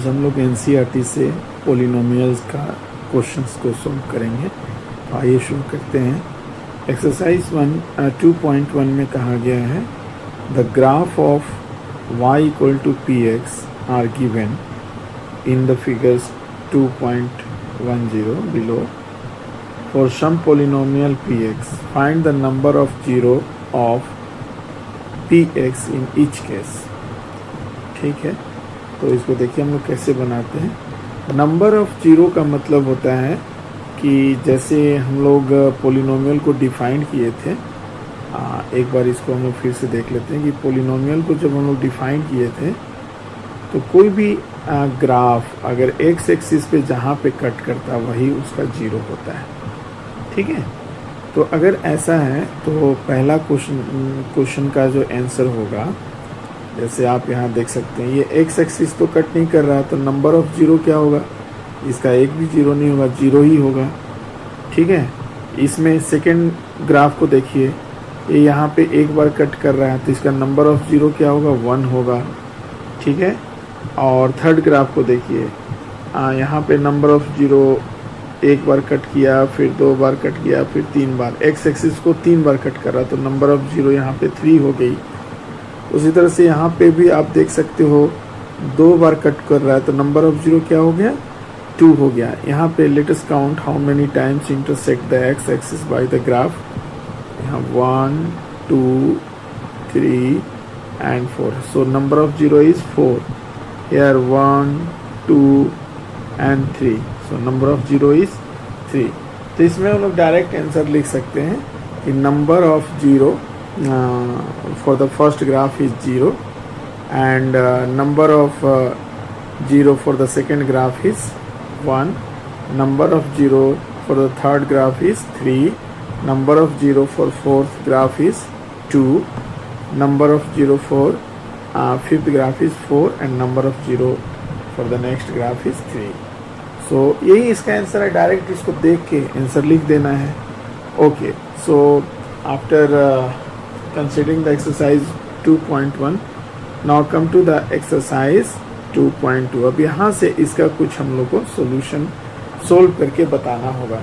आज हम लोग एनसीईआरटी से पोलिनोमियल्स का क्वेश्चंस को सॉल्व करेंगे। तो आइए शुरू करते हैं। एक्सरसाइज 2.1 में कहा गया है the graph of y equal to p x are given in the figures 2.10 below. For some polynomial p x find the number of zero of p x in each case. ठीक है, तो इसको देखिए हम लोग कैसे बनाते हैं। नंबर ऑफ जीरो का मतलब होता है कि जैसे हम लोग पोलिनोमियल को डिफाइन किए थे, एक बार इसको हम लोग फिर से देख लेते हैं कि पोलिनोमियल को जब हम लोग डिफाइन किए थे तो कोई भी ग्राफ अगर एक्स एक्सिस पे जहाँ पे कट करता वही उसका जीरो होता है। ठीक है, तो अगर ऐसा है तो पहला क्वेश्चन का जो आंसर होगा, जैसे आप यहाँ देख सकते हैं ये एक्स एक्सिस तो कट नहीं कर रहा है, तो नंबर ऑफ जीरो क्या होगा, इसका एक भी जीरो नहीं होगा, जीरो ही होगा। ठीक है, इसमें सेकेंड ग्राफ को देखिए, ये यहाँ पे एक बार कट कर रहा है तो इसका नंबर ऑफ जीरो क्या होगा, 1 होगा। ठीक है, और थर्ड ग्राफ को देखिए, यहाँ पे नंबर ऑफ जीरो एक बार कट किया, फिर 2 बार कट किया, फिर 3 बार, एक्स एक्सिस को 3 बार कट कर रहा तो नंबर ऑफ जीरो यहाँ पे 3 हो गई। उसी तरह से यहाँ पे भी आप देख सकते हो 2 बार कट कर रहा है तो नंबर ऑफ जीरो क्या हो गया, 2 हो गया। यहाँ पे let us count how many times intersect the x axis by the graph. यहाँ 1 2 3 and 4, so number of zero is 4 here, 1 2 and 3, so number of zero is 3। तो इसमें हम लोग डायरेक्ट आंसर लिख सकते हैं कि number of zero for the first graph is 0 and number of zero for the second graph is 1, number of zero for the third graph is 3, number of zero for fourth graph is 2, number of zero for fifth graph is 4 and number of zero for the next graph is 3। so यही इसका answer है, direct इसको देख के answer लिख देना है। Okay, so after considering the exercise 2.1, now come to the exercise 2.2। अब यहाँ से इसका कुछ हम लोग को सॉल्यूशन सोल्व करके बताना होगा।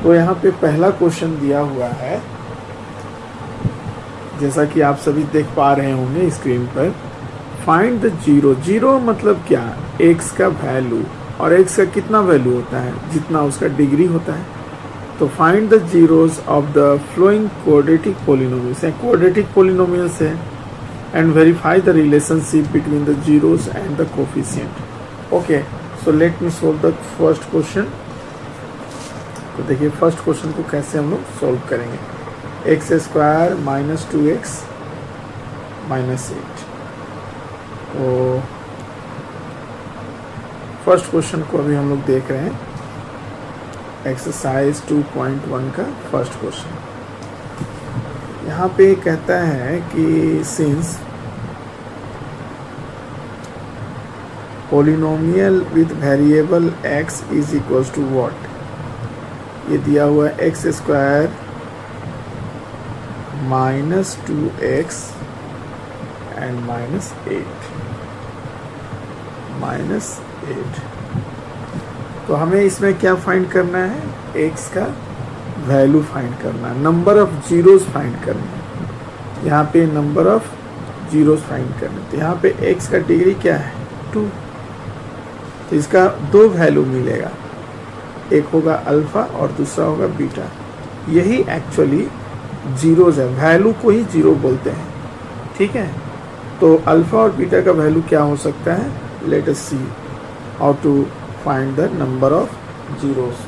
तो यहाँ पे पहला क्वेश्चन दिया हुआ है, जैसा कि आप सभी देख पा रहे होंगे स्क्रीन पर। Find the zero. जीरो मतलब क्या, एक्स का वैल्यू, और एक्स का कितना वैल्यू होता है, जितना उसका डिग्री होता है। तो find the zeros of the following quadratic polynomials, quadratic polynomials है, and verify the relationship between the zeros and the coefficient. Okay, so let me solve the first question. तो देखिए फर्स्ट क्वेश्चन को कैसे हम लोग सोल्व करेंगे। X square minus 2x minus 8। तो first question को अभी हम लोग देख रहे हैं, एक्सरसाइज 2.1 का फर्स्ट क्वेश्चन। यहाँ पे कहता है कि since polynomial with variable x is equals to what, ये दिया हुआ है x square minus 2x and minus 8। तो हमें इसमें क्या फाइंड करना है, x का वैल्यू फाइंड करना है, नंबर ऑफ जीरोस फाइंड करना है। यहाँ पे नंबर ऑफ जीरोस फाइंड करना है, तो यहाँ पे x का डिग्री क्या है, 2। तो इसका 2 वैल्यू मिलेगा, एक होगा अल्फा और दूसरा होगा बीटा। यही एक्चुअली जीरोस है, वैल्यू को ही जीरो बोलते हैं। ठीक है, तो अल्फा और बीटा का वैल्यू क्या हो सकता है, let us see how to find the number of zeros।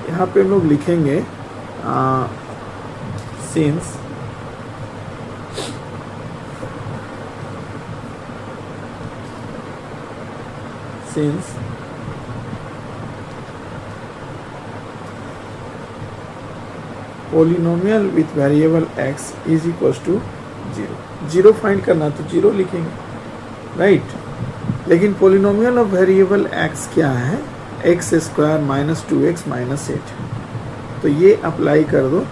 यहाँ पे हम लोग लिखेंगे since polynomial with variable x is equals to 0। Zero find करना तो जीरो लिखेंगे, राइट। लेकिन पोलिनोमियल ऑफ वेरिएबल x क्या है, x square minus 2x minus 8। तो ये अप्लाई कर दो,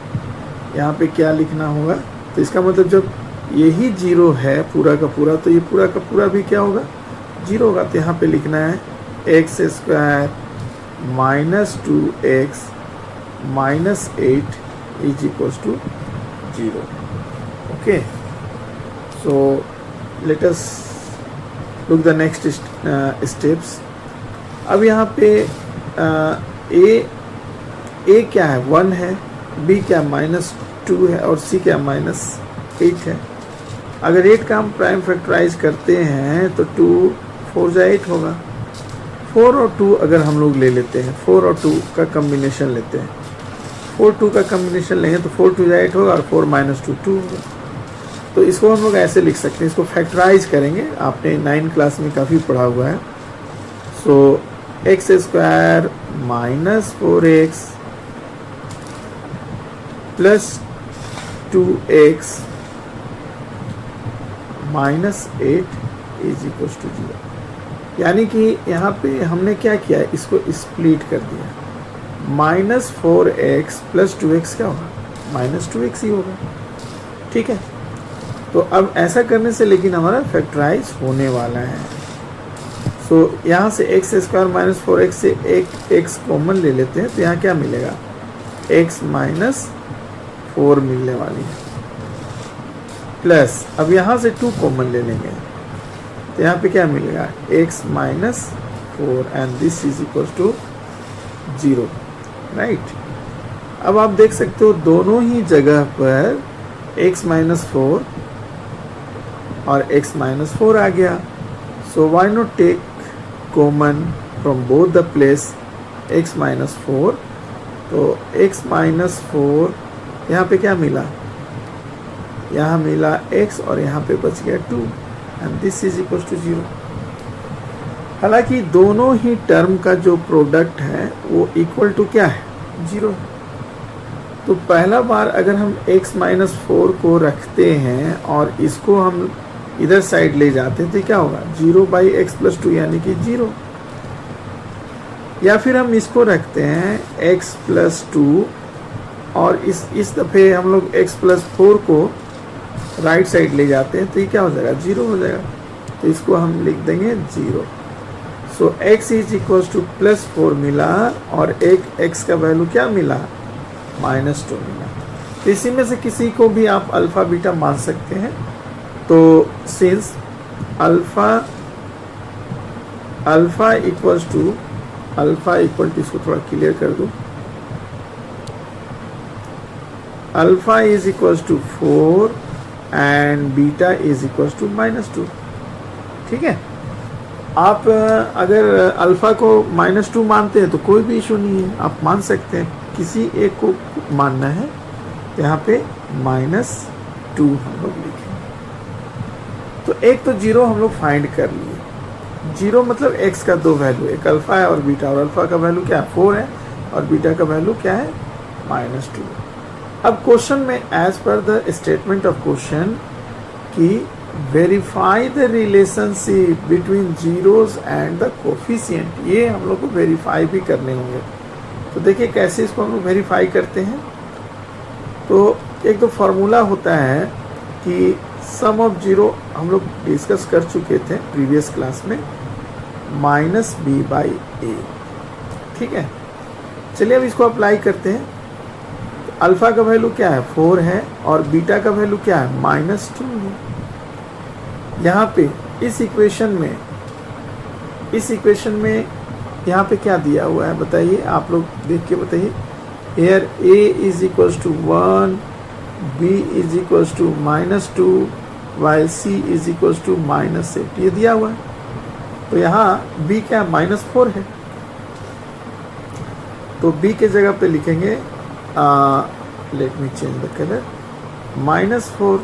यहाँ पे क्या लिखना होगा, तो इसका मतलब जब यही जीरो है पूरा का पूरा, तो ये पूरा का पूरा भी क्या होगा, जीरो होगा। तो यहाँ पे लिखना है x square minus 2x minus 8 is equals to zero. Okay, so let us look the next steps. अब यहाँ पे ए क्या है, 1 है, बी क्या माइनस 2 है, और सी क्या माइनस 8 है। अगर 8 का हम प्राइम फैक्टराइज करते हैं तो 2 4 जा 8 होगा। 4 और 2 अगर हम लोग ले लेते हैं, 4 और 2 का कम्बिनेशन लेते हैं, 4 2 का कम्बिनेशन लेंगे तो 4 2 जा 8 होगा, और 4 माइनस 2 2 होगा। तो इसको हम लोग ऐसे लिख सकते हैं, इसको फैक्टराइज करेंगे, आपने 9 क्लास में काफ़ी पढ़ा हुआ है। So X square minus 4x plus 2x minus 8 is equal to 0। यानी कि यहाँ पे हमने क्या किया है, इसको स्प्लिट कर दिया। माइनस 4x प्लस 2x क्या होगा, माइनस 2x ही होगा। ठीक है, तो अब ऐसा करने से लेकिन हमारा फैक्टराइज होने वाला है। सो यहाँ से एक्स स्क्वायर माइनस 4x से एक x कॉमन ले लेते हैं, तो यहाँ क्या मिलेगा, x माइनस 4 मिलने वाली है, प्लस अब यहाँ से 2 कॉमन ले लेंगे, तो यहाँ पे क्या मिलेगा, x minus 4 and this is equal to 0, right. अब आप देख सकते हो दोनों ही जगह पर x माइनस 4 और x माइनस 4 आ गया। So why not take common from both the place x minus 4। तो x माइनस 4 यहाँ पे क्या मिला, यहाँ मिला x और यहाँ पे बच गया 2 and this is equal to 0। हालांकि दोनों ही टर्म का जो प्रोडक्ट है वो इक्वल टू क्या है, 0। तो पहला बार अगर हम x माइनस 4 को रखते हैं और इसको हम इधर साइड ले जाते हैं तो क्या होगा, 0 बाई एक्स प्लस 2 यानी कि 0। या फिर हम इसको रखते हैं x प्लस 2 और इस दफ़े हम लोग x प्लस 4 को राइट साइड ले जाते हैं तो ये क्या हो जाएगा, 0 हो जाएगा। तो इसको हम लिख देंगे 0। सो x is equal to plus 4 मिला और एक x का वैल्यू क्या मिला, माइनस 2 मिला। तो इसी में से किसी को भी आप अल्फ़ा बीटा मान सकते हैं। तो सिंस अल्फ़ा इक्वल टू इसको थोड़ा क्लियर कर दूं, alpha is equal to 4 and beta is equal to minus 2। ठीक है, आप अगर अल्फ़ा को माइनस 2 मानते हैं तो कोई भी इशू नहीं है, आप मान सकते हैं। किसी एक को मानना है तो यहाँ पे माइनस 2 हम लोग लिखेंगे। तो एक तो 0 हम लोग फाइंड कर लिए। 0 मतलब x का 2 वैल्यू, एक अल्फ़ा है और बीटा, और अल्फ़ा का वैल्यू क्या है, 4 है, और बीटा का वैल्यू क्या है, माइनस 2। अब क्वेश्चन में as per the statement of question कि verify the relationship between zeros and the coefficient, ये हम लोग को वेरीफाई भी करने होंगे। तो देखिए कैसे इसको हम लोग वेरीफाई करते हैं। तो एक तो फार्मूला होता है कि सम ऑफ जीरो हम लोग डिस्कस कर चुके थे प्रीवियस क्लास में, माइनस बी बाई ए। ठीक है, चलिए अब इसको अप्लाई करते हैं। तो अल्फ़ा का वैल्यू क्या है, 4 है, और बीटा का वैल्यू क्या है, माइनस 2 है। यहाँ पे इस इक्वेशन में यहाँ पे क्या दिया हुआ है बताइए, आप लोग देख के बताइए। Here a is equals to 1, b is equals to minus 2, while c is equals to minus 8, ये दिया हुआ है। तो यहाँ b क्या, माइनस 4 है, तो b के जगह पे लिखेंगे, let me change the colour, minus 4,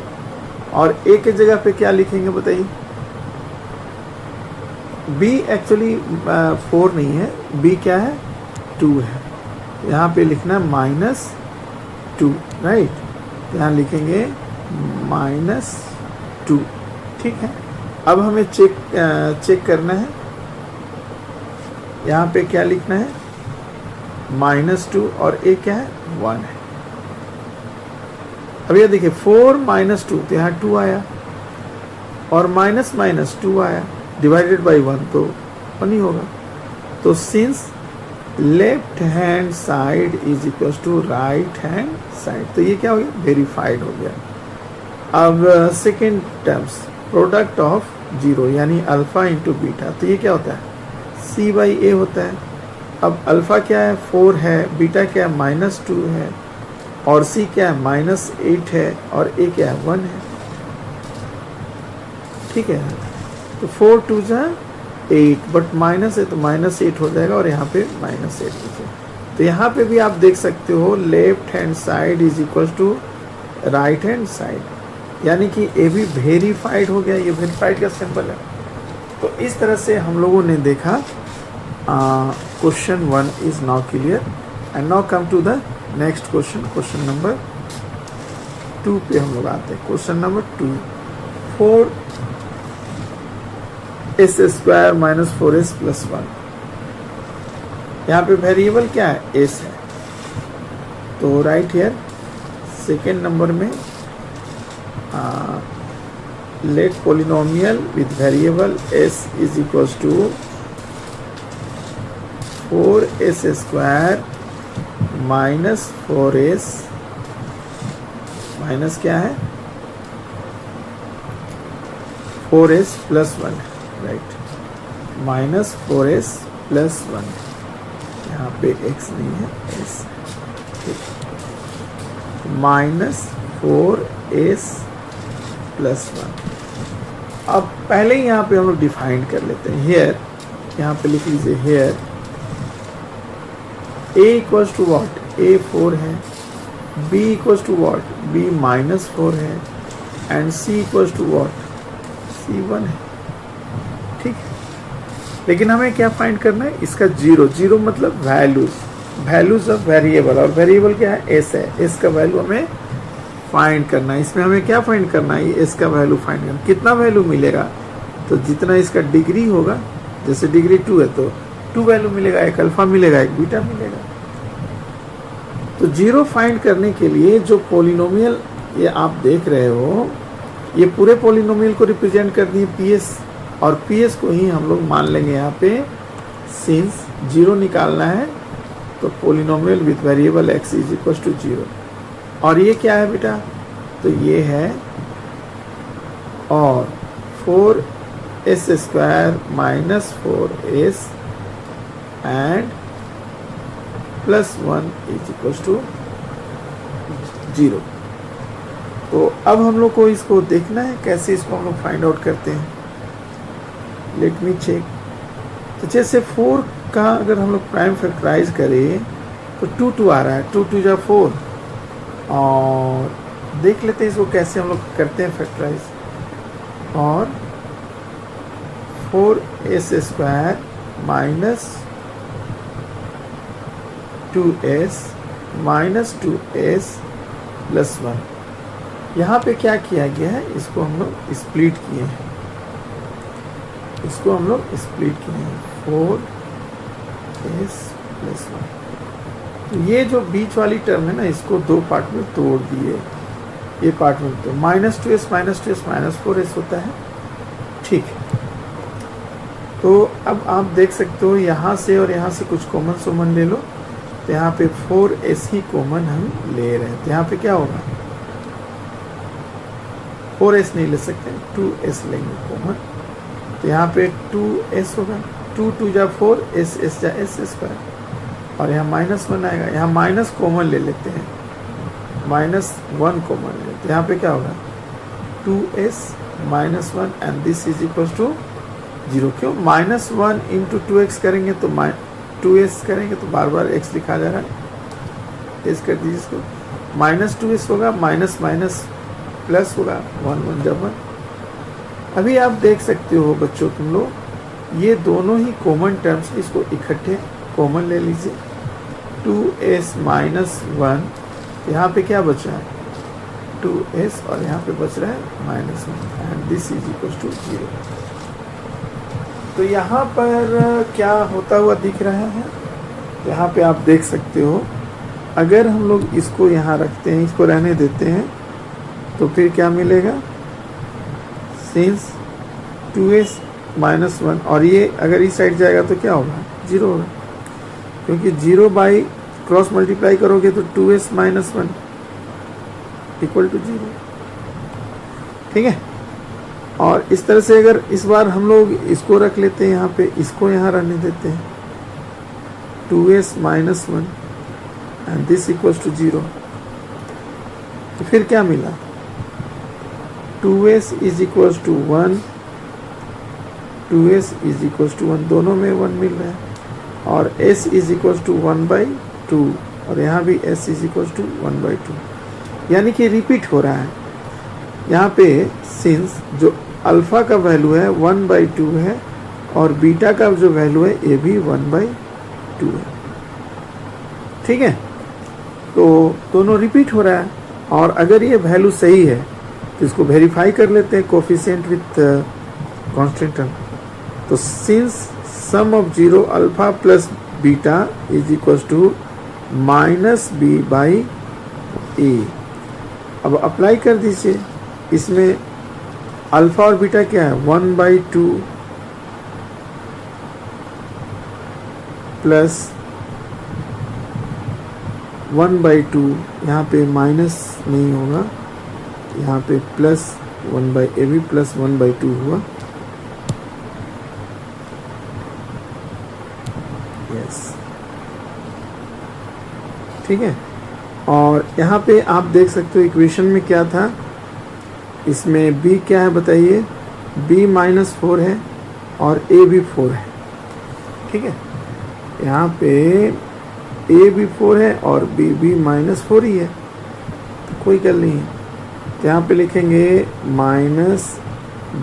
और a के जगह पे क्या लिखेंगे बताइए। b एक्चुअली 4 नहीं है, b क्या है, 2 है। यहाँ पे लिखना है माइनस 2, राइट। यहाँ लिखेंगे माइनस 2। ठीक है, अब हमें चेक करना है। यहाँ पे क्या लिखना है, माइनस 2, और a क्या है, 1 है। अब ये देखिए 4 माइनस 2, तो यहाँ 2 आया, और माइनस माइनस 2 आया, डिवाइडेड बाई 1 तो 1 ही होगा। तो since left hand side is equal to right hand side, तो ये क्या हो गया, वेरीफाइड हो गया। अब second terms, product of zero यानी अल्फा इंटू बीटा, तो ये क्या होता है, सी बाई ए होता है। अब अल्फा क्या है, 4 है, बीटा क्या है, -2 है, और सी क्या है, -8 है, और ए क्या है, 1 है। ठीक है, तो 4 2 जा 8, बट माइनस है तो -8 हो जाएगा, और यहाँ पे -8 हो। तो यहाँ पे भी आप देख सकते हो left hand side is equal to right hand side, यानी कि ए भी वेरीफाइड हो गया, ये वेरीफाइड का सिंबल है। तो इस तरह से हम लोगों ने देखा question 1 is now clear. And now come to the next question, question number 2 पे हम लोग आते हैं। क्वेश्चन नंबर 2, 4s² - 4s + 1, यहाँ पे वेरिएबल क्या है, s है। तो राइट हियर सेकेंड नंबर में let polynomial with variable s is equals to 4s² minus 4s minus क्या है, 4s + 1, राइट, -4s + 1, यहाँ पे x नहीं है, s, -4s + 1। अब पहले यहाँ पे हम लोग डिफाइन कर लेते हैं। हेयर यहाँ पे लिख लीजिए, here a equals to what, a 4 है, b equals to what, b -4 है, and c equals to what, c 1 है। ठीक है, लेकिन हमें क्या फाइंड करना है, इसका जीरो मतलब वैल्यूज ऑफ वेरिएबल, और वेरिएबल क्या है, s है, s का वैल्यू हमें फाइंड करना है। इसमें हमें क्या फाइंड करना है, एस का वैल्यू फाइंड करना। कितना वैल्यू मिलेगा, तो जितना इसका डिग्री होगा, जैसे डिग्री 2 है तो 2 वैल्यू मिलेगा, एक अल्फा मिलेगा, एक बीटा मिलेगा। तो जीरो फाइंड करने के लिए जो पोलिनोमियल ये आप देख रहे हो, ये पूरे पोलिनोमियल को रिप्रेजेंट कर दिए पीएस, और पीएस को ही हम लोग मान लेंगे यहाँ पे। सिंस जीरो निकालना है तो polynomial with variable x is equal to 0। और ये क्या है बेटा, तो ये है और 4s² - 4s and +1 is equal to 0। तो अब हम लोग को इसको देखना है कैसे इसको हम लोग फाइंड आउट करते हैं। Let me check. तो जैसे 4 का अगर हम लोग प्राइम फैक्टराइज करें तो 2 2 आ रहा है, 2 2 जा 4, और देख लेते हैं इसको कैसे हम लोग करते हैं फैक्टराइज। और 4s² -2s -2s + 1, यहाँ पे क्या किया गया है, इसको हम लोग स्प्लिट किए हैं, इसको हम लोग स्प्लिट किए हैं 4s + 1। तो ये जो बीच वाली टर्म है ना, इसको 2 पार्ट में तोड़ दिए, ये पार्ट में तो -2s -4s होता है। ठीक है, तो अब आप देख सकते हो यहाँ से और यहाँ से कुछ कॉमन सोमन ले लो, तो यहाँ पे 4s ही कॉमन हम ले रहे हैं, तो यहाँ पे क्या होगा, 4s नहीं ले सकते, 2s लेंगे कॉमन, तो यहाँ पे 2s होगा, 2 2 जा 4, s जा s², और यहाँ -1 आएगा, यहाँ माइनस कॉमन ले लेते हैं, -1 कॉमन ले लेते हैं, यहाँ पे क्या होगा, 2s -1 and this is equal to 0। क्यों, -1 × 2x करेंगे तो 2s करेंगे तो बार बार x लिखा जा रहा है, s कर दीजिए इसको, -2s होगा, माइनस माइनस प्लस होगा, 1 1 जब 1। अभी आप देख सकते हो बच्चों तुम लोग, ये दोनों ही कॉमन टर्म्स, इसको इकट्ठे कॉमन ले लीजिए, 2s -1, यहाँ पे क्या बच रहा है, 2s, और यहाँ पे बच रहा है -1 and this is equal to 0। तो यहाँ पर क्या होता हुआ दिख रहा है, यहाँ पे आप देख सकते हो, अगर हम लोग इसको यहाँ रखते हैं, इसको रहने देते हैं, तो फिर क्या मिलेगा, सिंस 2s माइनस 1, और ये अगर इस साइड जाएगा तो क्या होगा, 0 होगा, क्योंकि 0 बाई क्रॉस मल्टीप्लाई करोगे तो 2s माइनस 1 इक्वल टू 0। ठीक है, और इस तरह से अगर इस बार हम लोग इसको रख लेते हैं यहाँ पे, इसको यहाँ रहने देते हैं, 2s minus 1 and this equals to 0, तो फिर क्या मिला, 2s is equals to 1, 2s is equals to 1, दोनों में 1 मिल रहा है, और s इज इक्वल्स टू 1/2, और यहाँ भी s इज इक्वल्स टू 1/2, यानी कि रिपीट हो रहा है। यहाँ पे सिंस जो अल्फा का वैल्यू है 1/2 है और बीटा का जो वैल्यू है ये भी 1/2 है। ठीक है, तो दोनों रिपीट हो रहा है, और अगर ये वैल्यू सही है तो इसको वेरीफाई कर लेते हैं कोफिशिएंट विथ कांस्टेंट टर्म। तो since sum of 0 alpha plus beta is equals to -b/a। अब अप्लाई कर दीजिए, इसमें अल्फा और बीटा क्या है, 1/2 प्लस 1/2, यहाँ पे माइनस नहीं होगा, यहाँ पे प्लस 1/a भी प्लस 1/2 हुआ, यस। ठीक है, और यहाँ पे आप देख सकते हो इक्वेशन में क्या था, इसमें b क्या है बताइए, b -4 है और a भी 4 है। ठीक है, यहाँ पे a भी 4 है और b भी -4 ही है, तो कोई गल नहीं है। तो यहाँ पे लिखेंगे माइनस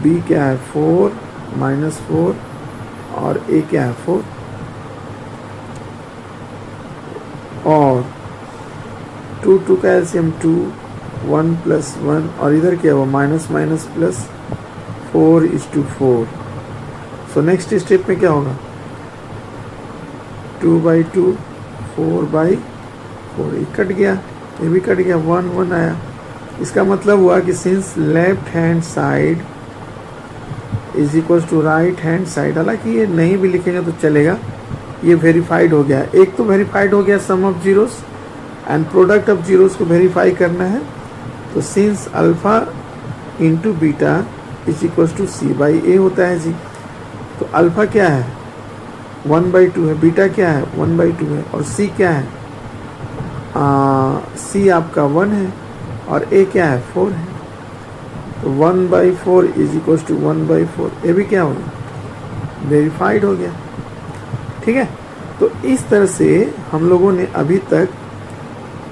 b क्या है 4 -4 और a क्या है 4, और 2 का एलसीएम 2, 1 + 1, और इधर क्या हुआ minus minus plus, 4:4। So next step में क्या होगा, 2/2, 4/4, ये कट गया, ये भी कट गया, 1 1 आया। इसका मतलब हुआ कि since left hand side is equal to right hand side, हालांकि ये नहीं भी लिखेंगे तो चलेगा, ये वेरीफाइड हो गया। एक तो वेरीफाइड हो गया sum of zeros and product of zeros को वेरीफाई करना है, तो since alpha into beta is equal to c/a होता है जी। तो अल्फा क्या है 1/2 है, बीटा क्या है 1/2 है, और c क्या है c आपका 1 है और a क्या है 4 है, तो 1/4 इज इक्वल टू 1/4, ये भी क्या होगा वेरीफाइड हो गया। ठीक है, तो इस तरह से हम लोगों ने अभी तक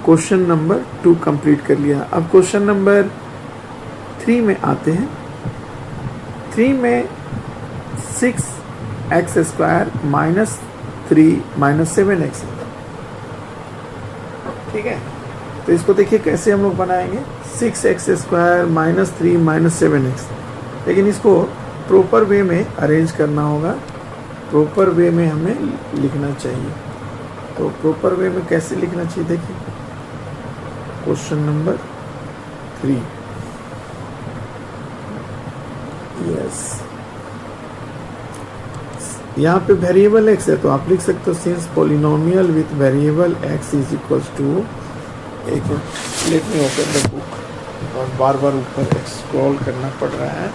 क्वेश्चन नंबर 2 कंप्लीट कर लिया। अब क्वेश्चन नंबर 3 में आते हैं। 3 में 6x² - 3 - 7x, ठीक है, तो इसको देखिए कैसे हम लोग बनाएंगे, 6x² - 3 - 7x, लेकिन इसको प्रॉपर वे में अरेंज करना होगा, प्रॉपर वे में हमें लिखना चाहिए। तो प्रॉपर वे में कैसे लिखना चाहिए देखिए, क्वेश्चन नंबर 3, यस, यहाँ पे वेरिएबल x है तो आप लिख सकते हो since polynomial with variable x is equals to, एक let me open the book, और बार बार ऊपर स्क्रॉल करना पड़ रहा है।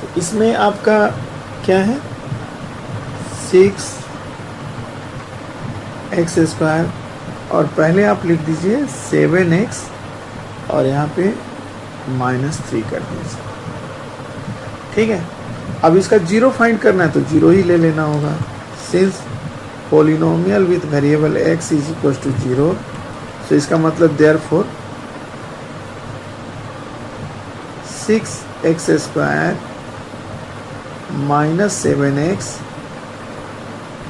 तो इसमें आपका क्या है 6x² और पहले आप लिख दीजिए 7x और यहाँ पे -3 कर दीजिए। ठीक है, अब इसका जीरो फाइंड करना है तो जीरो ही ले लेना होगा, since polynomial with variable x is equal to 0, तो इसका मतलब therefore 6x² - 7x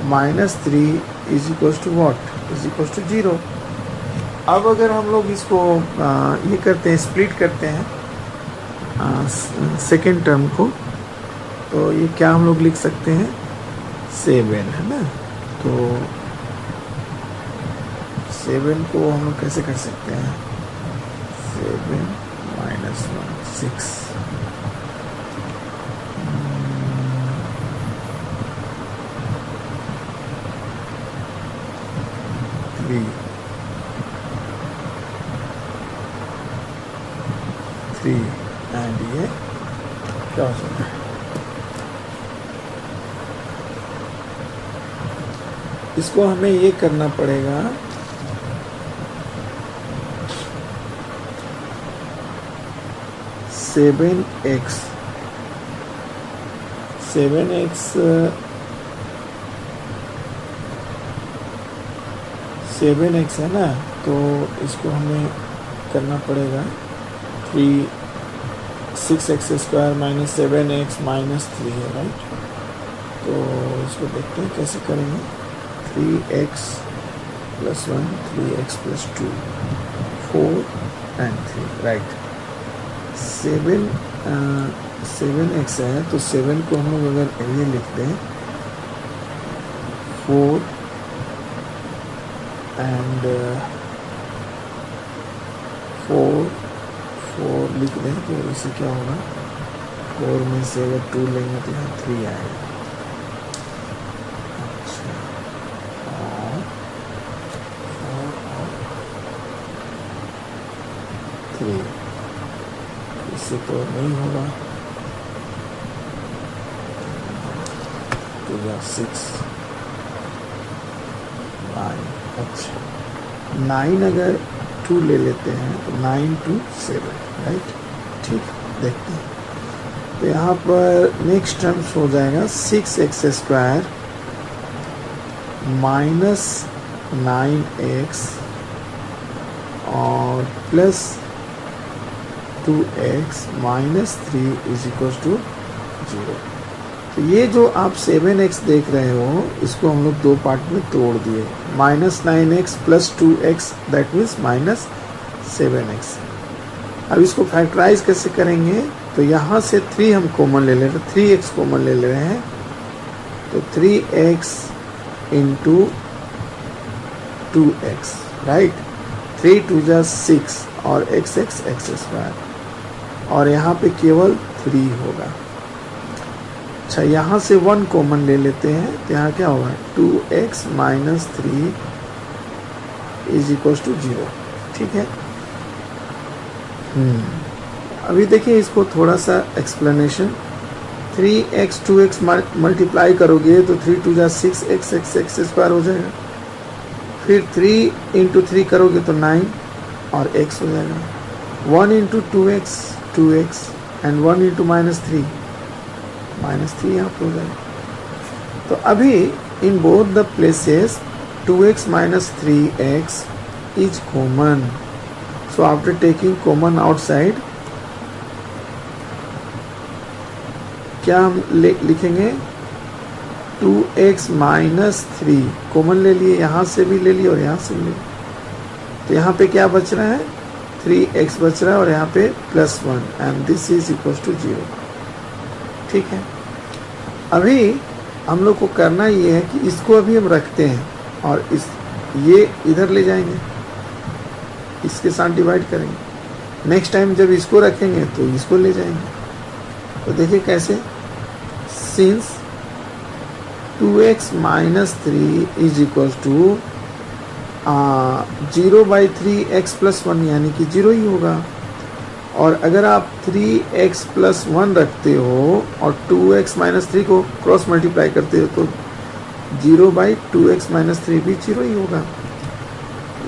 -3 is equal to what, is equal to 0। अब अगर हम लोग इसको ये करते हैं, स्प्लिट करते हैं, सेकेंड टर्म को, तो ये क्या हम लोग लिख सकते हैं 7 है ना। तो 7 को हम लोग कैसे कर सकते हैं 7 माइनस 1 6 3 एंड ये क्या हो सकता है, इसको हमें ये करना पड़ेगा 7x 7x है ना, तो इसको हमें करना पड़ेगा 6x² माइनस 7x माइनस 3 है राइट। तो इसको देखते हैं कैसे करेंगे 3x + 1 3x + 2 4 and 3 right. 7x है तो 7 को हम लोग अगर ये लिखते हैं 4 एंड 4 लिख दें तो इससे क्या होगा 4 में से अगर 2 लेंगे तो यहाँ 3 आएगा। अच्छा और 3 इससे तो नहीं होगा, तो यह 6 9। अच्छा 9 अगर 2 ले लेते हैं तो 9 2 7 राइट। ठीक देखते हैं तो यहाँ पर नेक्स्ट टर्म्स हो जाएगा 6x² माइनस 9x और plus 2x minus 3 is equal to 0। तो ये जो आप 7x देख रहे हो इसको हम लोग दो पार्ट में तोड़ दिए, -9x plus 2x that means -7x। अब इसको फैक्टराइज कैसे करेंगे, तो यहाँ से 3 हम कॉमन ले ले रहे हैं, 3x कॉमन ले ले रहे हैं, तो 3x इंटू 2x राइट। 3 2 जा 6 और x² और यहाँ पे केवल 3 होगा। अच्छा यहाँ से 1 कॉमन ले लेते हैं तो यहाँ क्या होगा 2x minus 3 is equal to 0। ठीक है। अभी देखिए इसको थोड़ा सा एक्सप्लेनेशन, 3x 2x मल्टीप्लाई करोगे तो 3 2 जा 6x² हो जाएगा, फिर 3 इंटू 3 करोगे तो 9 और x हो जाएगा, 1 into 2x 2x and 1 into -3 -3 यहाँ पर हो जाएगा। तो अभी in both the places 2x minus 3x is common, so after taking common outside क्या हम लिखेंगे 2x माइनस 3 कॉमन ले लिए, यहाँ से भी ले लिए और यहाँ से भी ले लिए, तो यहाँ पे क्या बच रहा है 3x बच रहा है और यहाँ पे +1 and this is equal to 0। ठीक है। अभी हम लोग को करना ये है कि इसको अभी हम रखते हैं और ये इधर ले जाएंगे, इसके साथ डिवाइड करेंगे, नेक्स्ट टाइम जब इसको रखेंगे तो इसको ले जाएंगे। तो देखिए कैसे, since 2x minus 3 is equal to 0/3x + 1 यानी कि 0 ही होगा, और अगर आप 3x + 1 रखते हो और 2x माइनस 3 को क्रॉस मल्टीप्लाई करते हो तो 0/2x माइनस 3 भी 0 ही होगा।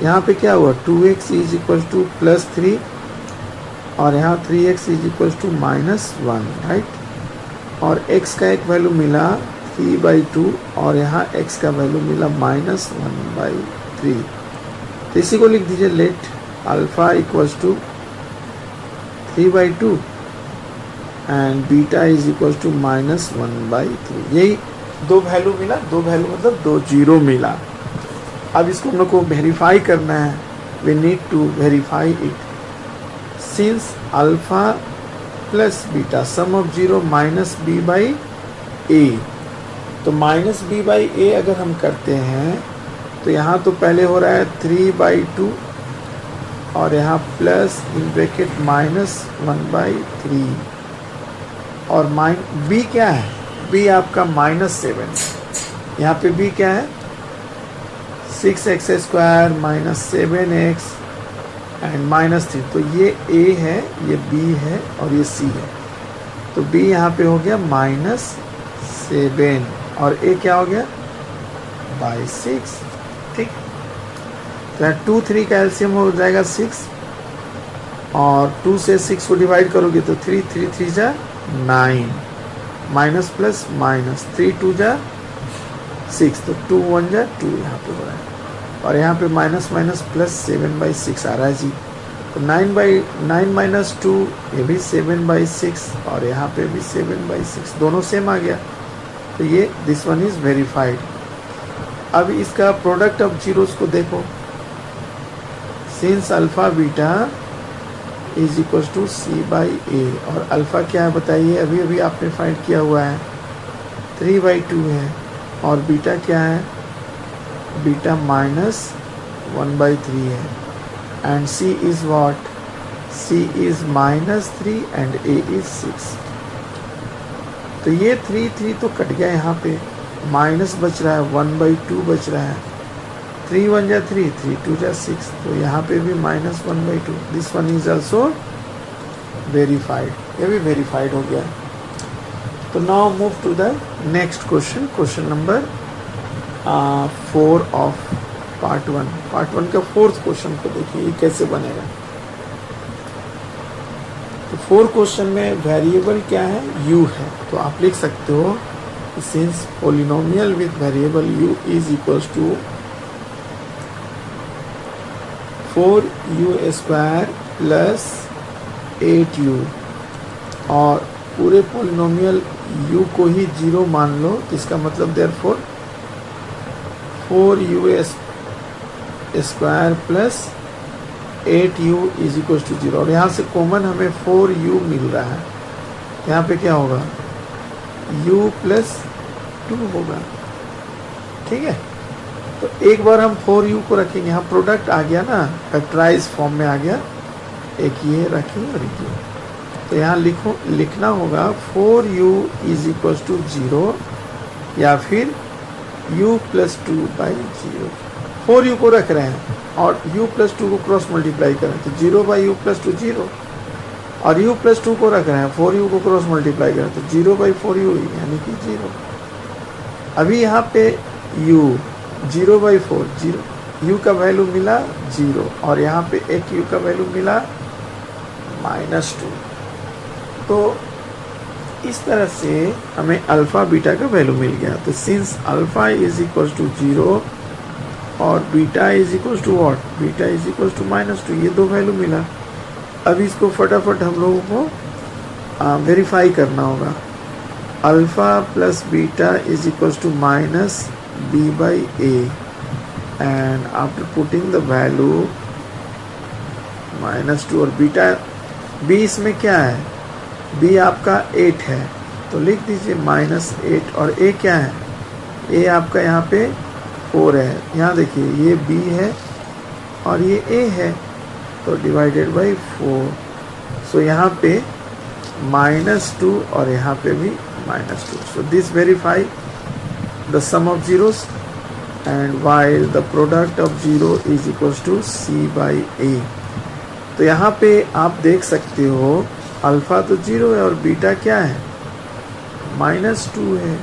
यहाँ पे क्या हुआ 2x इज इक्वल टू +3 और यहाँ 3x is equal to -1 right, और x का एक वैल्यू मिला 3/2 और यहाँ x का वैल्यू मिला -1/3। तो इसी को लिख दीजिए, let alpha equals to 3/2 and beta is equal to -1/3। यही दो वैल्यू मिला, दो वैल्यू मतलब 2 0 मिला। अब इसको हम लोग को वेरीफाई करना है, we need to verify it, since alpha plus beta, sum of zero minus b by a. तो माइनस बी बाई ए अगर हम करते हैं तो यहाँ तो पहले हो रहा है 3/2 और यहाँ प्लस इन ब्रैकेट -1/3 और बी क्या है, बी आपका -7। यहाँ पे बी क्या है 6x² -7x एंड -3। तो ये a है, ये b है और ये c है। तो b यहाँ पे हो गया -7 और a क्या हो गया बाई 6। ठीक, तो 2 3 का एलसीएम हो जाएगा 6 और 2 से 6 को डिवाइड करोगे तो 3 3 3 जा 9 माइनस प्लस माइनस 3 2 जा 6 तो 2 1 जा 2 यहाँ पे हो रहा है और यहाँ पे माइनस माइनस प्लस 7/6 आ रहा है जी। तो 9 - 2 ये भी 7/6 और यहाँ पे भी 7/6 दोनों सेम आ गया। तो ये दिस वन इज वेरीफाइड। अब इसका प्रोडक्ट ऑफ जीरोस को देखो, since alpha beta is equal to c/a और अल्फा क्या है बताइए, अभी अभी आपने फाइंड किया हुआ है 3/2 है और बीटा क्या है, बीटा -1/3 है and c is what, c is -3 and a is 6। तो ये 3 3 तो कट गया, यहाँ पे माइनस बच रहा है 1/2 बच रहा है, 3 1 जा 3 3 2 जा 6 तो यहाँ पे भी -1/2। This one is also verified, ये भी वेरीफाइड हो गया। तो now move to the next question, question number 4 of part 1। Part 1 का 4th क्वेश्चन को देखिए ये कैसे बनेगा। तो 4 क्वेश्चन में वेरिएबल क्या है, u है। तो आप लिख सकते हो since polynomial with variable u is equals to 4u² plus 8u और पूरे पोलिनोमियल u को ही 0 मान लो, इसका मतलब therefore 4u² plus 8u is equal to 0 और यहाँ से कॉमन हमें 4u मिल रहा है। यहाँ पे क्या होगा u प्लस 2 होगा। ठीक है, तो एक बार हम 4u को रखेंगे, यहाँ प्रोडक्ट आ गया ना, फैक्टराइज फॉर्म में आ गया, एक ये रखेंगे और एक ये। तो यहाँ लिखना होगा 4u इज इक्वल टू 0 या फिर u प्लस 2/0। 4u को रख रहे हैं और u प्लस 2 को क्रॉस मल्टीप्लाई करें तो 0/u प्लस 2 0 और u प्लस 2 को रख रहे हैं 4u को क्रॉस मल्टीप्लाई करें तो 0/4u यानी कि 0। अभी यहाँ पे u 0/4 0 u का वैल्यू मिला 0 और यहाँ पे एक u का वैल्यू मिला -2। तो इस तरह से हमें अल्फ़ा बीटा का वैल्यू मिल गया। तो since alpha is equal to 0 और beta is equal to what, beta is equal to -2, ये दो वैल्यू मिला। अब इसको फटाफट हम लोगों को वेरीफाई करना होगा। Alpha plus beta is equal to -b/a and after putting the value -2 और बीटा b इसमें क्या है, b आपका 8 है तो लिख दीजिए -8 और a क्या है, a आपका यहाँ पे 4 है। यहाँ देखिए ये b है और ये a है तो डिवाइडेड बाई 4। सो यहाँ पे -2 और यहाँ पे भी -2। So this verify the sum of zeros and while the product of 0 is equals to c/a। तो यहाँ पे आप देख सकते हो अल्फ़ा तो 0 है और बीटा क्या है -2 है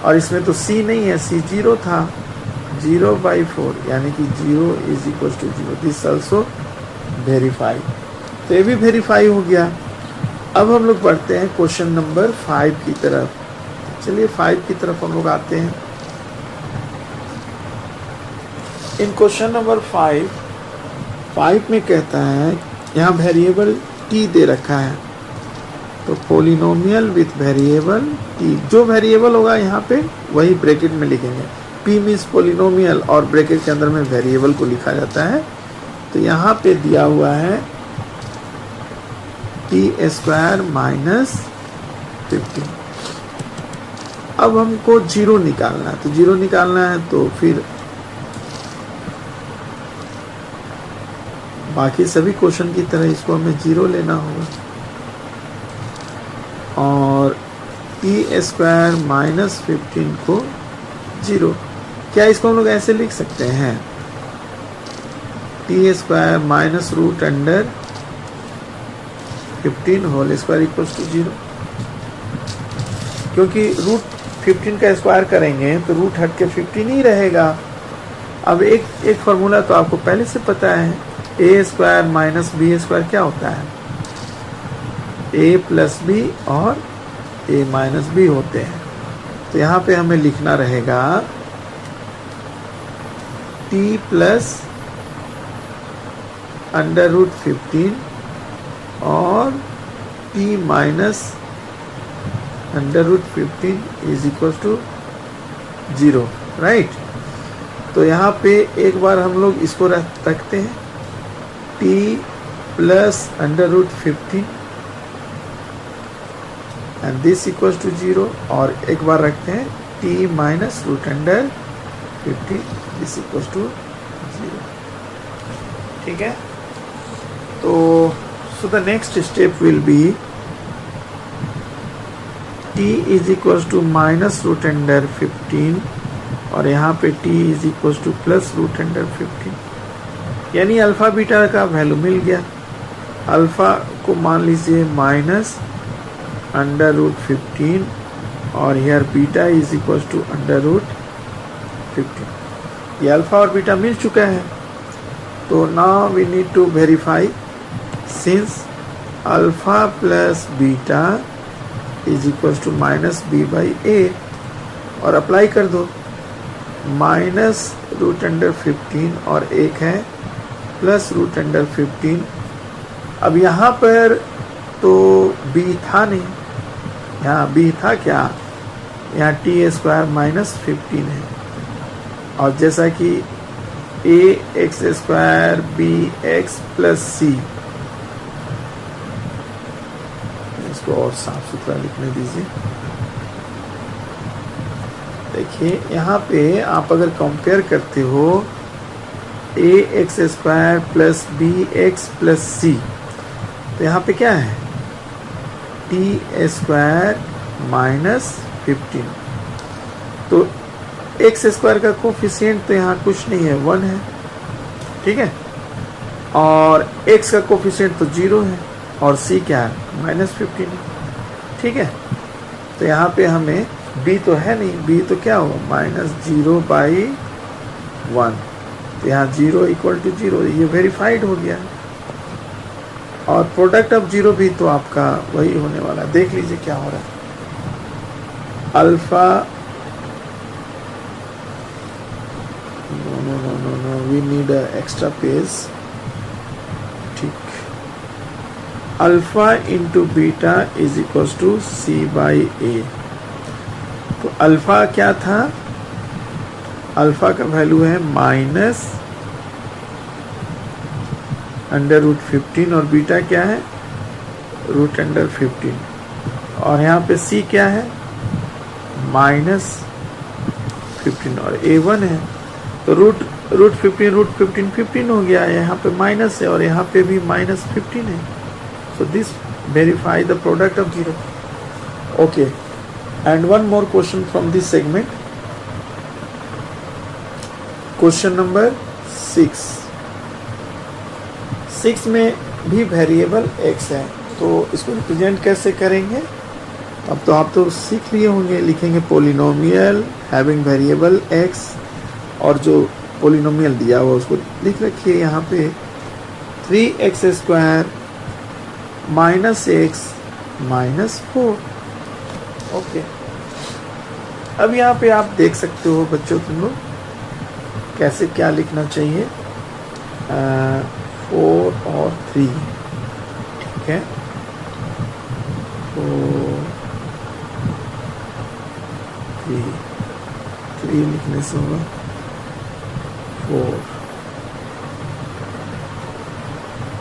और इसमें तो c नहीं है, c 0 था, 0/4 यानी कि 0 is equal to 0। This also verify. तो ये भी वेरीफाई हो गया। अब हम लोग बढ़ते हैं क्वेश्चन नंबर 5 की तरफ। चलिए 5 की तरफ हम लोग आते हैं। इन क्वेश्चन नंबर 5 में कहता है यहाँ वेरिएबल t दे रखा है तो पोलिनोमियल विथ वेरिएबल t, जो वेरिएबल होगा यहाँ पे वही ब्रैकेट में लिखेंगे। p मीन्स पोलिनोमियल और ब्रैकेट के अंदर में वेरिएबल को लिखा जाता है। तो यहाँ पे दिया हुआ है टी स्क्वायर माइनस 15। अब हमको जीरो निकालना है, तो जीरो निकालना है तो फिर बाकी सभी क्वेश्चन की तरह इसको हमें जीरो लेना होगा। और टी स्क्वायर माइनस 15 को जीरो, क्या इसको हम लोग ऐसे लिख सकते हैं, t square minus root under 15 whole square equals to zero. क्योंकि रूट 15 का स्क्वायर करेंगे तो रूट हट के 15 ही रहेगा। अब एक फॉर्मूला तो आपको पहले से पता है, ए स्क्वायर माइनस बी स्क्वायर क्या होता है, ए प्लस बी और ए माइनस बी होते हैं। तो यहाँ पे हमें लिखना रहेगा टी प्लस अंडर रूट 15 और t minus under root 15 is equal to zero, right. तो यहाँ पे एक बार हम लोग इसको रखते हैं, t plus under root 15 and this equal to zero, और एक बार रखते हैं t minus root under 15 this equal to zero. ठीक है, तो so the next step will be t is equal to minus root under 15 और यहाँ पे t is equal to plus root under 15, यानी अल्फा बीटा का वैल्यू मिल गया। अल्फा को मान लीजिए माइनस अंडर रूट 15 और here beta is equal to under root 15। ये अल्फा और बीटा मिल चुका है। तो now we need to verify since alpha plus beta is equal to minus b by a, और अप्लाई कर दो, माइनस रूट अंडर 15 और एक है प्लस रूट अंडर 15। अब यहाँ पर तो b था नहीं, यहाँ b था क्या, यहाँ टी स्क्वायर माइनस 15 है, और जैसा कि a x square b x plus c, इसको और साफ सुथरा लिखने दीजिए। देखिए यहाँ पे आप अगर कंपेयर करते हो a x square plus b x plus c, तो यहाँ पे क्या है, टी स्क्वायर माइनस 15। तो एक्स स्क्वायर का कोफिशिएंट तो यहाँ कुछ नहीं है, 1 है, ठीक है, और एक्स का कोफिशिएंट तो 0 है, और सी क्या है, माइनस 15 है, ठीक है। तो यहाँ पे हमें b तो है नहीं, b तो क्या होगा, माइनस 0 बाई 1, तो यहाँ 0 इक्वल टू 0, ये वेरीफाइड हो गया। और प्रोडक्ट ऑफ 0 भी तो आपका वही होने वाला है। देख लीजिए क्या हो रहा है, alpha no we need extra page, ठीक, alpha into beta is equal to c by a. तो अल्फा क्या था, अल्फा का वैल्यू है माइनस अंडर रूट 15 और बीटा क्या है, रूट अंडर 15, और यहाँ पे सी क्या है, माइनस 15 और ए 1 है। तो रूट 15 15 हो गया, यहाँ पे माइनस है और यहाँ पे भी माइनस 15 है। सो this verify the product of 0। Okay, and one more question from this segment, question number 6 में भी वेरिएबल x है, तो इसको रिप्रेजेंट कैसे करेंगे। अब तो आप तो सीख लिए होंगे, लिखेंगे पोलिनोमियल हैविंग वेरिएबल x, और जो पोलिनोमियल दिया हुआ उसको लिख रखिए यहाँ पे 3x square minus x minus 4। Okay, अब यहाँ पे आप देख सकते हो बच्चों, तुम लोग कैसे क्या लिखना चाहिए, 4 और 3, ठीक है। तो 3 लिखने से होगा 4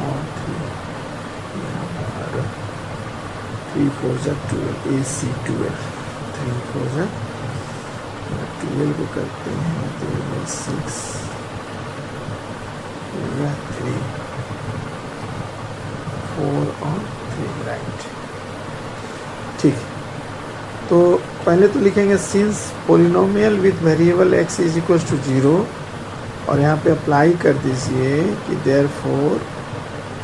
और 3, 3 4 जा 12 AC 12 3 4 जा 12 को करते हैं तो 6 या 3 4 और 3 राइट। ठीक, तो पहले तो लिखेंगे since polynomial with variable x is equal to 0 और यहाँ पे अप्लाई कर दीजिए कि therefore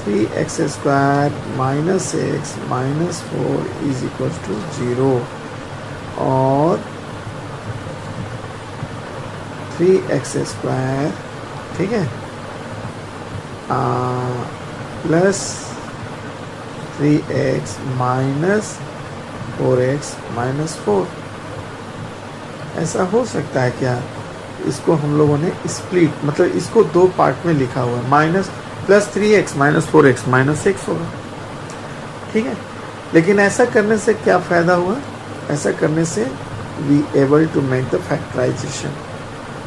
3x square minus x minus 4 is equal to 0 और 3x स्क्वायर, ठीक है, plus 3x minus 4x minus 4। ऐसा हो सकता है क्या? इसको हम लोगों ने स्प्लिट, मतलब इसको दो पार्ट में लिखा हुआ है, minus plus 3x minus 4x minus x होगा, ठीक है। लेकिन ऐसा करने से क्या फ़ायदा हुआ? ऐसा करने से we able to make the factorization.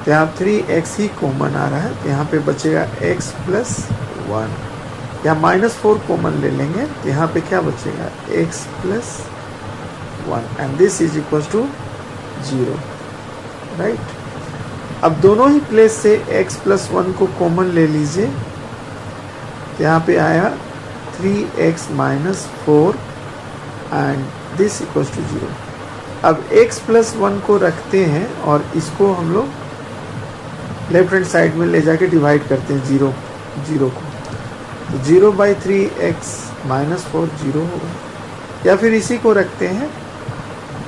तो यहाँ 3x ही कॉमन आ रहा है, तो यहाँ पे बचेगा x प्लस 1। यहाँ माइनस 4 कॉमन ले लेंगे, तो यहाँ पे क्या बचेगा? x plus 1 and this is equal to 0, right. अब दोनों ही प्लेस से x प्लस 1 को कॉमन ले लीजिए, तो यहाँ पे आया 3x minus 4 and this equals to 0। अब x प्लस 1 को रखते हैं और इसको हम लोग लेफ्ट हैंड साइड में ले जाके डिवाइड करते हैं 0 को, तो 0/3x माइनस 4 0 होगा। या फिर इसी को रखते हैं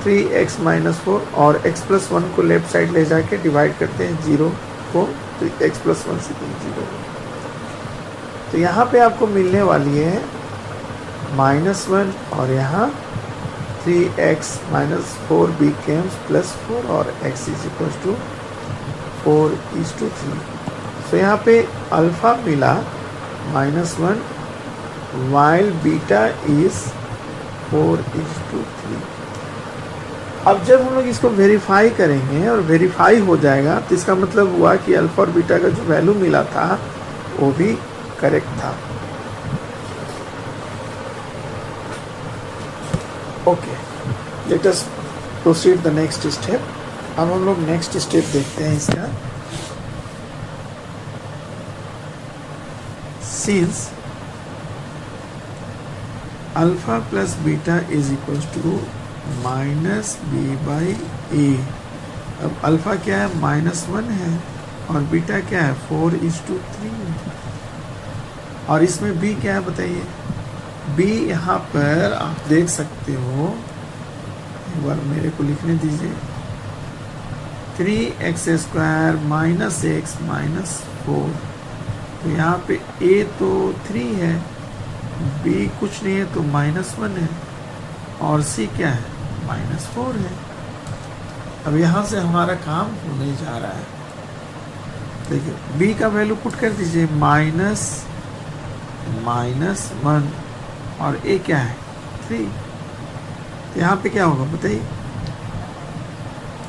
3x माइनस 4 और x प्लस 1 को लेफ्ट साइड ले जाके डिवाइड करते हैं 0 को, तो x प्लस 1 से 0। तो यहाँ पे आपको मिलने वाली है -1 और यहाँ 3x माइनस 4 becomes प्लस 4 और x इज इक्वल टू 4:3। तो यहाँ पे अल्फ़ा मिला -1 while बीटा इज 4:3। अब जब हम लोग इसको वेरीफाई करेंगे और वेरीफाई हो जाएगा तो इसका मतलब हुआ कि अल्फ़ा और बीटा का जो वैल्यू मिला था वो भी करेक्ट था। Okay, let us proceed the next step. अब हम लोग नेक्स्ट स्टेप देखते हैं इसका। Since alpha plus beta is equal to -b/a। अब अल्फा क्या है? -1 है और बीटा क्या है? 4:3। और इसमें b क्या है बताइए? b यहाँ पर आप देख सकते हो, एक बार मेरे को लिखने दीजिए, 3x square minus x minus 4। तो यहाँ पे a तो 3 है, b कुछ नहीं है तो -1 है और c क्या है? -4 है। अब यहाँ से हमारा काम होने जा रहा है। देखिए b का वैल्यू पुट कर दीजिए, -1 और a क्या है? 3। तो यहाँ पे क्या होगा बताइए?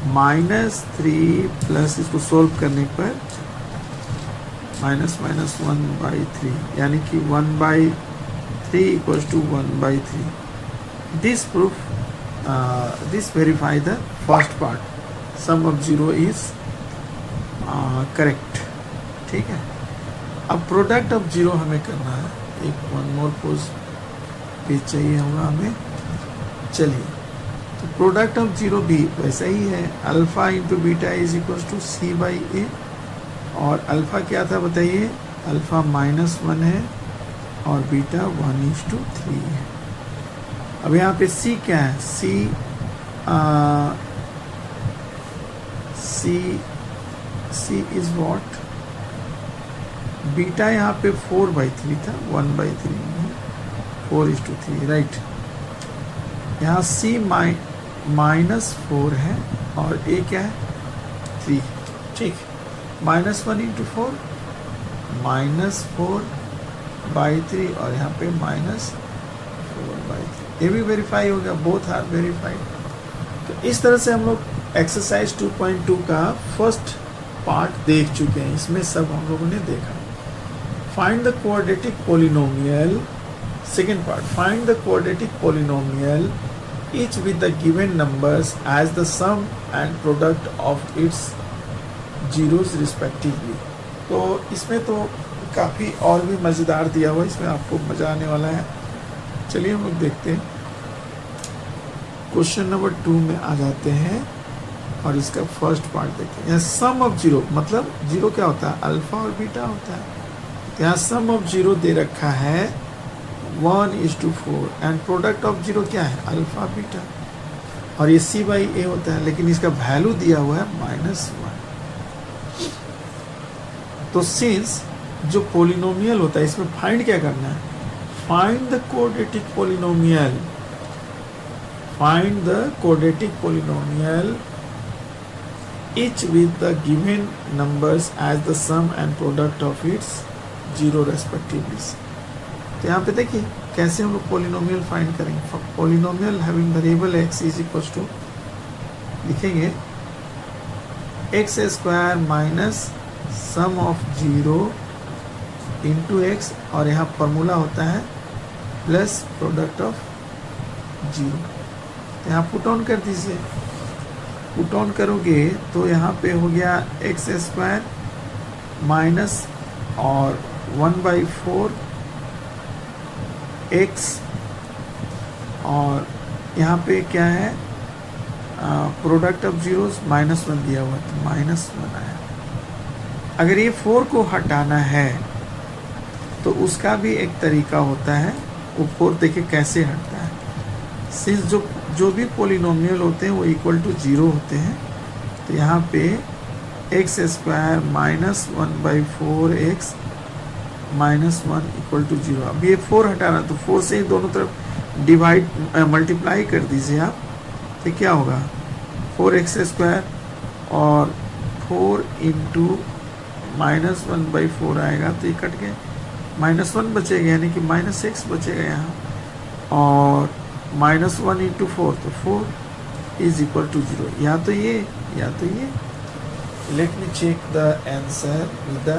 -3 प्लस इसको सोल्व करने पर -1/3 यानी कि 1/3 equals to 1/3। This proof, this verify the first part. Sum of 0 is correct. ठीक है। अब प्रोडक्ट ऑफ 0 हमें करना है। एक 1 more pose पेज चाहिए होगा हमें। चलिए, तो प्रोडक्ट ऑफ 0 भी वैसा ही है, alpha into beta is equal to c/a। और अल्फा क्या था बताइए? अल्फा -1 है और बीटा 1:3 है। अब यहाँ पे c क्या है? c is what? बीटा यहाँ पे 4/3 था, 1/3 नहीं, 4:3, राइट। यहाँ c -4 है और a क्या है? 3, ठीक। -1 × 4 -4/3 और यहाँ पे -4/3। ये भी वेरीफाई हो गया, बोथ आर वेरीफाइड। तो इस तरह से हम लोग एक्सरसाइज 2.2 का फर्स्ट पार्ट देख चुके हैं। इसमें सब हम लोगों ने देखा। Find the quadratic polynomial Second part, find the quadratic polynomial each with the given numbers as the sum and product of its zeros respectively. तो इसमें तो काफ़ी और भी मज़ेदार दिया हुआ है, इसमें आपको मज़ा आने वाला है। चलिए हम लोग देखते हैं। क्वेश्चन नंबर 2 में आ जाते हैं और इसका फर्स्ट पार्ट देखते हैं। यहाँ सम ऑफ जीरो, मतलब जीरो क्या होता है, अल्फा और बीटा होता है। तो यहाँ सम ऑफ जीरो दे रखा है 1:4 एंड प्रोडक्ट ऑफ जीरो क्या है, अल्फा बीटा, और ये C/A होता है, लेकिन इसका वैल्यू दिया हुआ है -1। तो सिंस जो पोलिनोमियल होता है इसमें फाइंड क्या करना है, find the quadratic polynomial, find the quadratic polynomial each with the given numbers as the sum and product of its zero respectively. तो यहाँ पे देखिए कैसे हम लोग पोलिनोमियल फाइंड करेंगे। Polynomial having variable x is equal to, लिखेंगे x² minus sum of zero into x, और यहाँ फॉर्मूला होता है प्लस प्रोडक्ट ऑफ जीरो। तो यहाँ पुट ऑन कर दीजिए, पुट ऑन करोगे तो यहाँ पे हो गया x² माइनस और 1/4 x, और यहाँ पे क्या है प्रोडक्ट ऑफ जीरोस -1 दिया हुआ, तो -1 आया। अगर ये 4 को हटाना है तो उसका भी एक तरीका होता है, वो 4 देखिए कैसे हटता है। सिंस जो भी पोलिनोमियल होते हैं वो इक्वल टू 0 होते हैं, तो यहाँ पे x² minus 1/4x minus 1 equal to 0। अब ये 4 हटाना, तो 4 से ही दोनों तरफ डिवाइड मल्टीप्लाई कर दीजिए आप, तो क्या होगा 4x² और 4 इंटू -1/4 आएगा, तो ये कट गए, -1 बचेगा, यानी कि -x बचेगा यहाँ, और -1 इंटू 4, तो 4 इज इक्वल टू 0, या तो ये या तो ये। Let me check the answer with the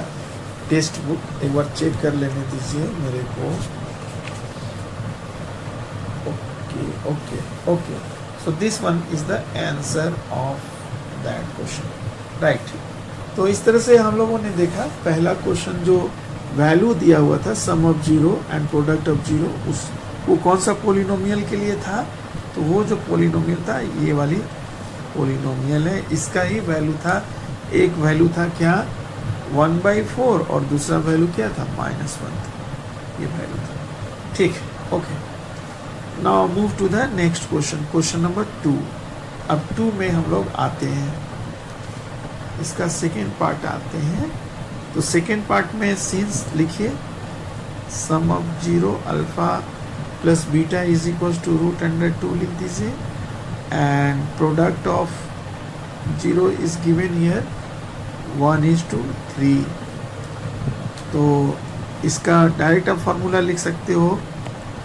text book, एक बार चेक कर लेने दीजिए मेरे को। Okay okay okay, so this one is the answer of that question, right. तो इस तरह से हम लोगों ने देखा पहला क्वेश्चन, जो वैल्यू दिया हुआ था sum of zero and product of zero, उस वो कौन सा पोलिनोमियल के लिए था, तो वो जो पोलिनोमियल था ये वाली पोलिनोमियल है, इसका ही वैल्यू था। एक वैल्यू था क्या 1/4 और दूसरा वैल्यू क्या था -1 था, ये वैल्यू था, ठीक है। Okay, now move to the next question, question number 2। अब 2 में हम लोग आते हैं, इसका सेकेंड पार्ट आते हैं। तो सेकेंड पार्ट में सिंस लिखिए sum of zero alpha plus beta is equal to √2 लिख दीजिए, and product of zero is given here 1:3। तो इसका डायरेक्ट आप फार्मूला लिख सकते हो,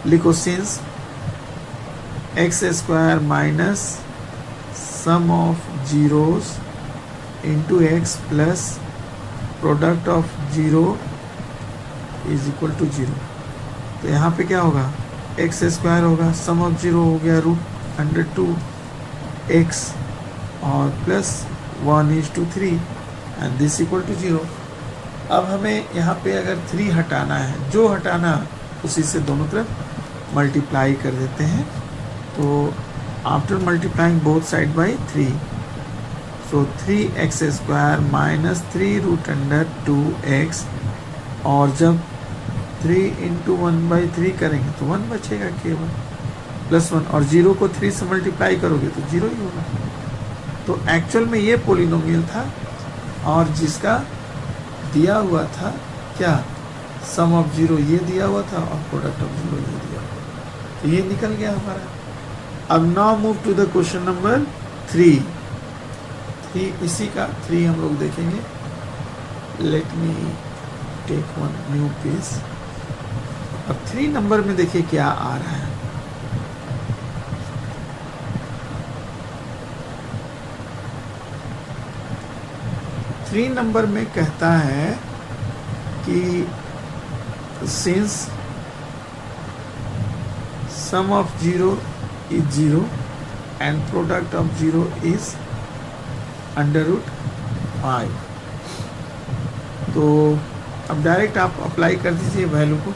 लिखो since x² minus sum of zeros into x plus product of zero is equal to 0। तो यहाँ पे क्या होगा, x² होगा, सम ऑफ जीरो हो गया √2x और plus 1:3 and this equal to 0। अब हमें यहाँ पे अगर 3 हटाना है, जो हटाना उसी से दोनों तरफ मल्टीप्लाई कर देते हैं। तो after multiplying both side by 3, so 3x² minus 3√2x, और जब 3 इंटू 1/3 करेंगे तो 1 बचेगा केवल, प्लस 1, और 0 को 3 से मल्टीप्लाई करोगे तो 0 ही होगा। तो एक्चुअल में ये पोलिनोमियल था, और जिसका दिया हुआ था क्या, सम ऑफ जीरो ये दिया हुआ था और प्रोडक्ट ऑफ जीरो ये दिया हुआ, तो ये निकल गया हमारा। अब now move to the question number 3। इसी का 3 हम लोग देखेंगे। Let me take one new page. अब 3 नंबर में देखिए क्या आ रहा है। थ्री नंबर में कहता है कि since sum of 0 is 0 and product of 0 is under root 5। तो अब डायरेक्ट आप अप्लाई कर दीजिए वैल्यू को,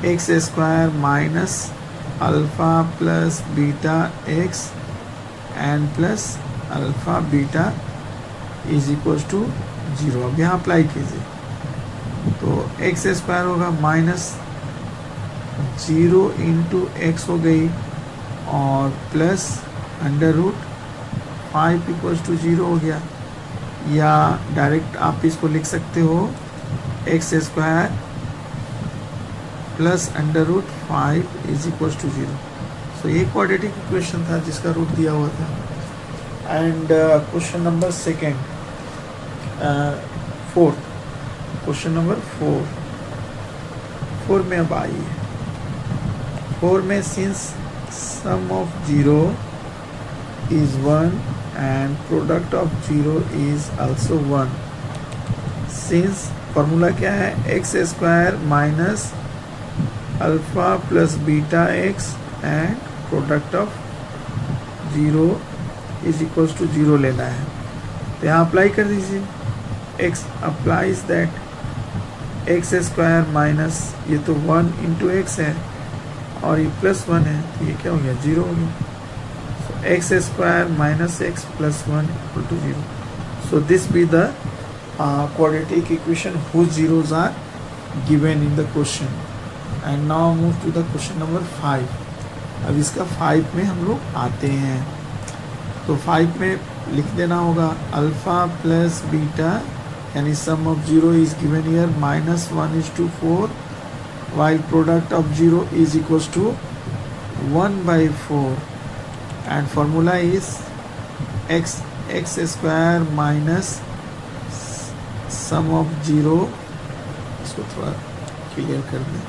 x square minus alpha plus beta x n plus alpha beta is equal to 0। अब यहाँ अप्लाई कीजिए, तो एक्स स्क्वायर होगा माइनस 0 इंटू एक्स हो गई और plus under root 5 equals to 0 हो गया। या डायरेक्ट आप इसको लिख सकते हो x square plus under root 5 is equals to 0। सो ये क्वाड्रेटिक इक्वेशन था जिसका रूट दिया हुआ था। And question number second, fourth, question number 4 में अब आइए। 4 में since sum of 0 is 1 and product of 0 is also 1, since formula क्या है, x square minus alpha plus beta x and product of 0 is equals to 0 लेना है। तो यहाँ अप्लाई कर दीजिए, x applies that x square minus ये तो 1 इंटू एक्स है और ये प्लस 1 है, तो ये क्या हो गया, 0 हो गया। X square minus x plus 1 equal to 0। So this be the quadratic equation whose zeros are given in the question। and now move to the question number 5। अब इसका 5 में हम लोग आते हैं, तो 5 में लिख देना होगा अल्फ़ा प्लस बीटा यानी sum of 0 is given here minus 1:4 while product of 0 is equals to 1/4 and formula is x square minus sum of 0। इसको थोड़ा क्लियर कर दें,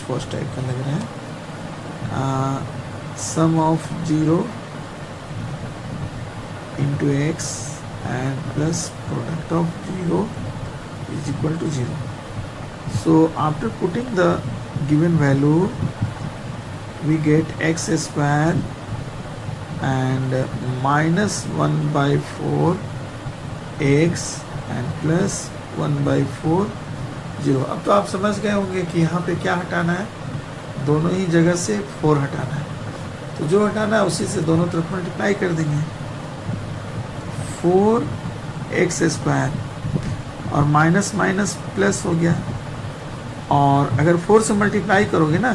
फर्स्ट टाइप का लग रहा है। सम of 0 into x and plus product of 0 is equal to 0। So after putting the given value we get x square and minus 1/4 x and plus 1/4 0। अब तो आप समझ गए होंगे कि यहाँ पे क्या हटाना है, दोनों ही जगह से 4 हटाना है। तो जो हटाना है उसी से दोनों तरफ मल्टीप्लाई कर देंगे, 4x स्क्वायर और माइनस माइनस प्लस हो गया, और अगर 4 से मल्टीप्लाई करोगे ना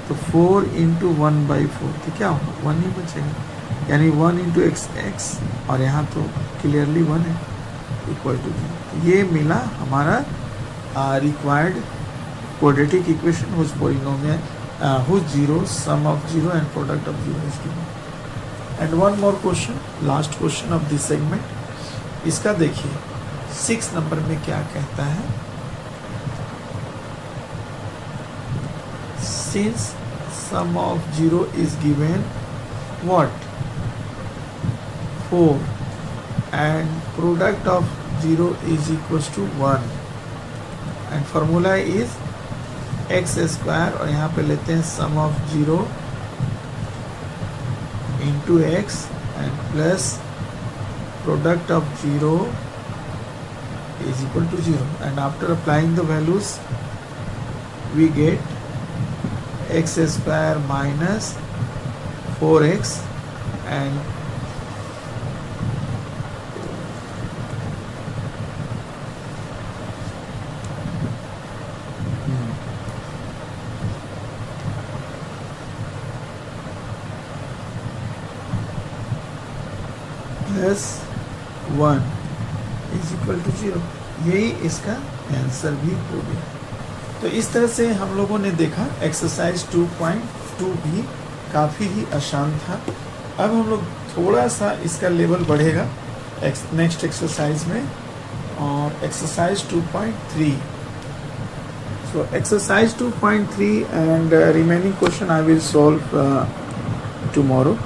तो 4 इंटू 1/4 तो क्या होगा, 1 ही बचेगा, यानी 1 इंटू एक्स और यहाँ तो क्लियरली 1 है इक्वल टू 0। ये मिला हमारा required quadratic equation whose polynomial whose zero sum of 0 and product of 0 is given. And one more question, last question of this segment. इसका देखिए 6 नंबर में क्या कहता है, since sum of 0 is given what, 4 and product of 0 is equals to 1 and formula is x square और यहाँ पे लेते हैं sum of 0 into x and plus product of 0 is equal to 0 and after applying the values we get x square minus 4x and plus 1 is equal to 0। यही इसका answer भी हो गया। तो इस तरह से हम लोगों ने देखा एक्सरसाइज 2.2 भी काफ़ी ही आसान था। अब हम लोग थोड़ा सा इसका लेवल बढ़ेगा नेक्स्ट एक्सरसाइज में, और exercise 2.3। So exercise 2.3 and remaining question I will solve tomorrow.